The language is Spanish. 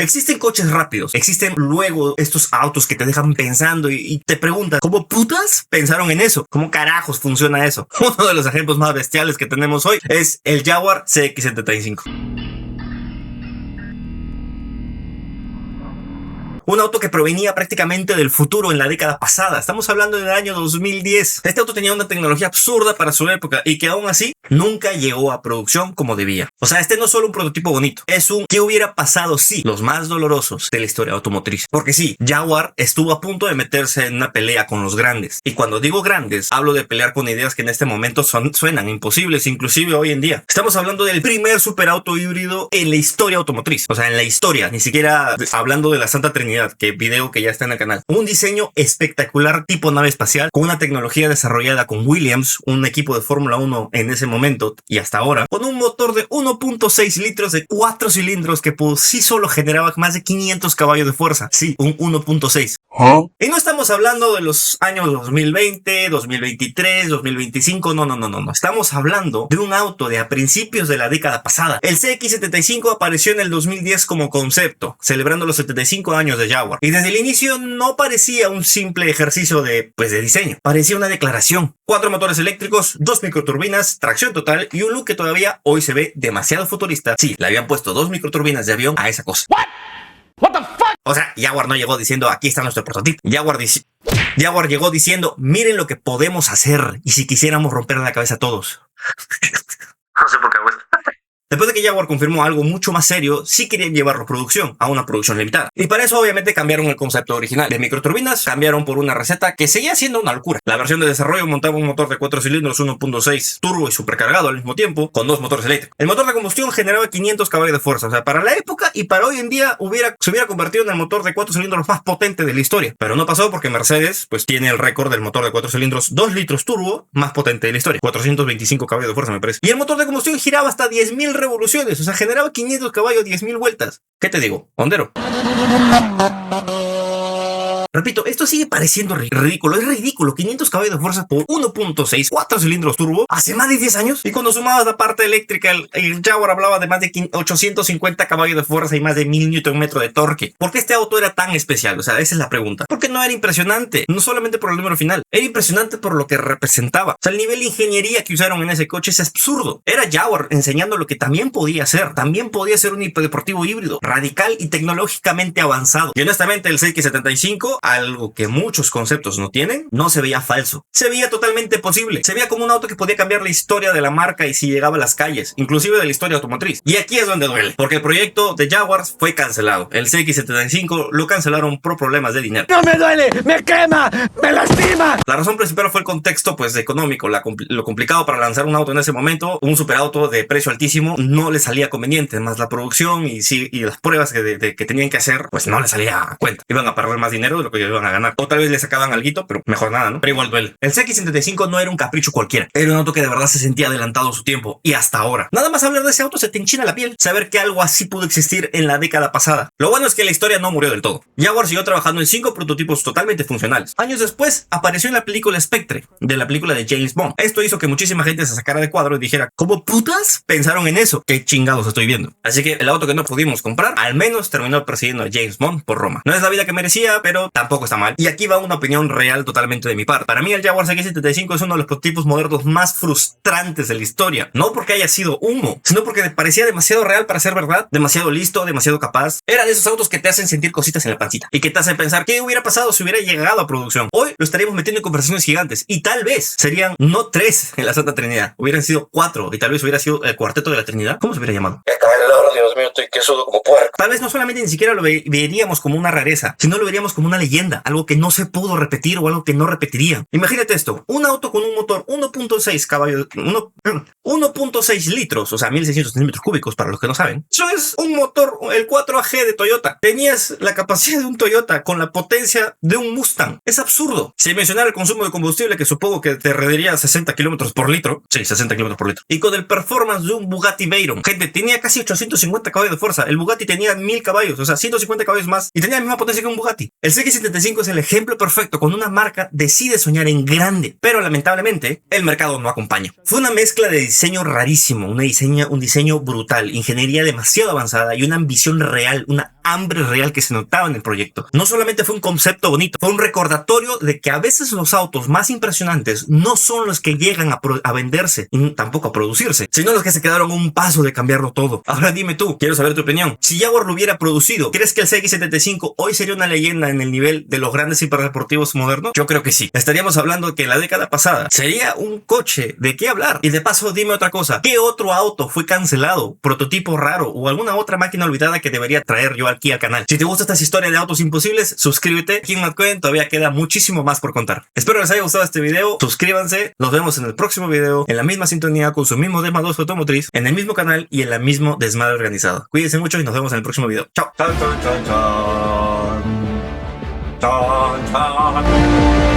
existen coches rápidos, existen luego estos autos que te dejan pensando y te preguntas, ¿cómo putas pensaron en eso? ¿Cómo carajos funciona eso? Uno de los ejemplos más bestiales que tenemos hoy es el Jaguar CX-75. Un auto que provenía prácticamente del futuro en la década pasada. Estamos hablando del año 2010. Este auto tenía una tecnología absurda para su época y que aún así nunca llegó a producción como debía. O sea, este no es solo un prototipo bonito, es un ¿qué hubiera pasado si? Los más dolorosos de la historia automotriz. Porque sí, Jaguar estuvo a punto de meterse en una pelea con los grandes. Y cuando digo grandes, hablo de pelear con ideas que en este momento suenan imposibles, inclusive hoy en día. Estamos hablando del primer superauto híbrido en la historia automotriz. O sea, en la historia, ni siquiera hablando de la Santa Trinidad, que video que ya está en el canal. Un diseño espectacular tipo nave espacial, con una tecnología desarrollada con Williams, un equipo de Fórmula 1 en ese momento y hasta ahora, con un motor de 1.6 litros de 4 cilindros que por sí solo generaba más de 500 caballos de fuerza. Sí, un 1.6. Y no estamos hablando de los años 2020, 2023, 2025, no. Estamos hablando de un auto de a principios de la década pasada. El CX-75 apareció en el 2010 como concepto, celebrando los 75 años de Jaguar. Y desde el inicio no parecía un simple ejercicio de diseño. Parecía una declaración. 4 motores eléctricos, 2 microturbinas, tracción total y un look que todavía hoy se ve demasiado futurista. Sí, le habían puesto 2 microturbinas de avión a esa cosa. What the fuck? O sea, Jaguar no llegó diciendo, aquí está nuestro prototipo. Jaguar llegó diciendo, miren lo que podemos hacer y si quisiéramos romper la cabeza a todos. No sé por qué hago esto. Después de que Jaguar confirmó algo mucho más serio, sí querían llevarlo a producción, a una producción limitada. Y para eso obviamente cambiaron el concepto original. De microturbinas cambiaron por una receta que seguía siendo una locura. La versión de desarrollo montaba un motor de 4 cilindros 1.6 turbo y supercargado al mismo tiempo, con 2 motores eléctricos. El motor de combustión generaba 500 caballos de fuerza. O sea, para la época y para hoy en día se hubiera convertido en el motor de 4 cilindros más potente de la historia. Pero no pasó porque Mercedes tiene el récord del motor de 4 cilindros 2 litros turbo más potente de la historia. 425 caballos de fuerza me parece. Y el motor de combustión giraba hasta 10.000 revoluciones, o sea, generaba 500 caballos, 10.000 vueltas. ¿Qué te digo? Hondero. Repito, esto sigue pareciendo ridículo. Es ridículo. 500 caballos de fuerza por 1.6, 4 cilindros turbo, hace más de 10 años. Y cuando sumabas la parte eléctrica, el Jaguar hablaba de más de 850 caballos de fuerza y más de 1000 Nm de torque. ¿Por qué este auto era tan especial? O sea, esa es la pregunta. Porque no era impresionante. No solamente por el número final. Era impresionante por lo que representaba. O sea, el nivel de ingeniería que usaron en ese coche es absurdo. Era Jaguar enseñando lo que también podía hacer. También podía ser un hiperdeportivo híbrido, radical y tecnológicamente avanzado. Y honestamente, el CX-75, algo que muchos conceptos no tienen, no se veía falso. Se veía totalmente posible. Se veía como un auto que podía cambiar la historia de la marca y si llegaba a las calles, inclusive de la historia automotriz. Y aquí es donde duele, porque el proyecto de Jaguar fue cancelado. El CX-75 lo cancelaron por problemas de dinero. ¡No me duele! ¡Me quema! ¡Me lastima! La razón principal fue el contexto económico. Lo complicado para lanzar un auto en ese momento, un superauto de precio altísimo, no le salía conveniente, más la producción y las pruebas que tenían que hacer, no le salía a cuenta. Iban a perder más dinero de lo que iban a ganar. O tal vez le sacaban alguito, pero mejor nada, ¿no? Pero igual duele. El CX-75 no era un capricho cualquiera. Era un auto que de verdad se sentía adelantado a su tiempo. Y hasta ahora. Nada más hablar de ese auto se te enchina la piel. Saber que algo así pudo existir en la década pasada. Lo bueno es que la historia no murió del todo. Jaguar siguió trabajando en 5 prototipos totalmente funcionales. Años después, apareció en la película Spectre, de la película de James Bond. Esto hizo que muchísima gente se sacara de cuadro y dijera, ¿cómo putas pensaron en eso? ¿Qué chingados estoy viendo? Así que el auto que no pudimos comprar, al menos terminó persiguiendo a James Bond por Roma. No es la vida que merecía, pero tampoco está mal. Y aquí va una opinión real totalmente de mi parte. Para mí el Jaguar CX-75 es uno de los prototipos modernos más frustrantes de la historia. No porque haya sido humo, sino porque me parecía demasiado real para ser verdad, demasiado listo, demasiado capaz. Era de esos autos que te hacen sentir cositas en la pancita y que te hacen pensar qué hubiera pasado si hubiera llegado a producción. Hoy lo estaríamos metiendo en conversaciones gigantes y tal vez serían no 3 en la Santa Trinidad, hubieran sido 4 y tal vez hubiera sido el cuarteto de la Trinidad. ¿Cómo se hubiera llamado? Dios mío, estoy quesudo como puerco. Tal vez no solamente ni siquiera lo veríamos como una rareza, sino lo veríamos como una leyenda, algo que no se pudo repetir o algo que no repetirían. Imagínate esto, un auto con un motor 1.6 caballos, 1.6 litros, o sea, 1600 centímetros cúbicos para los que no saben. Eso es un motor, el 4AG de Toyota. Tenías la capacidad de un Toyota con la potencia de un Mustang. Es absurdo. Sin mencionar el consumo de combustible, que supongo que te rendiría 60 kilómetros por litro. Sí, 60 kilómetros por litro. Y con el performance de un Bugatti Veyron. Gente, tenía casi 850 150 caballos de fuerza. El Bugatti tenía 1000 caballos, o sea, 150 caballos más, y tenía la misma potencia que un Bugatti. El CX-75 es el ejemplo perfecto cuando una marca decide soñar en grande, pero lamentablemente el mercado no acompaña. Fue una mezcla de diseño rarísimo, un diseño brutal, ingeniería demasiado avanzada y una ambición real, una hambre real que se notaba en el proyecto. No solamente fue un concepto bonito, fue un recordatorio de que a veces los autos más impresionantes no son los que llegan a venderse y tampoco a producirse, sino los que se quedaron a un paso de cambiarlo todo. Ahora dime tú, quiero saber tu opinión. Si Jaguar lo hubiera producido, ¿crees que el CX-75 hoy sería una leyenda en el nivel de los grandes hiperdeportivos modernos? Yo creo que sí. Estaríamos hablando que en la década pasada sería un coche de qué hablar. Y de paso, dime otra cosa. ¿Qué otro auto fue cancelado, prototipo raro o alguna otra máquina olvidada que debería traer yo aquí al canal? Si te gusta esta historia de autos imposibles, suscríbete. Aquí en McQueen todavía queda muchísimo más por contar. Espero les haya gustado este video. Suscríbanse. Nos vemos en el próximo video, en la misma sintonía, con su mismo tema 2 automotriz, en el mismo canal y en el mismo desmadre organizado. Cuídense mucho y nos vemos en el próximo video. Chao. Chan, chan, chan, chan. Chan, chan.